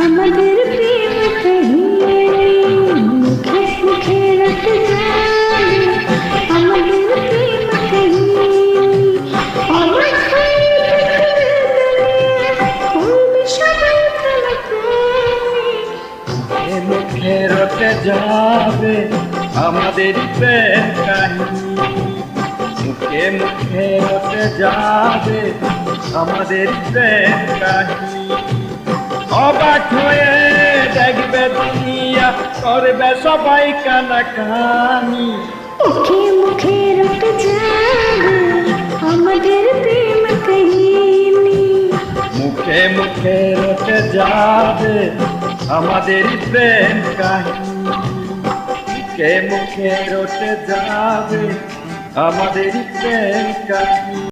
আমাদের প্রেম কাহিনী মুখে মুখে রট যাবে আমাদের প্রেম কাহিনী অবাক হয়ে দেখবে বলবে সবাই প্রেমে মুখে রটে যাবে আমাদের প্রেম কাহিনী মুখে মুখে রটে যাবে আমাদের প্রেম কাহিনী অবাক হয়ে দেখবে দুনিয়া করবে সবাই কানাকানি মুখে মুখে রট যাবে আমাদের প্রেম কাহিনী মুখে মুখে রটে যাবে আমাদের প্রেম কাহিনী মুখে মুখে রটে যাবে আমাদের প্রেম কাহিনী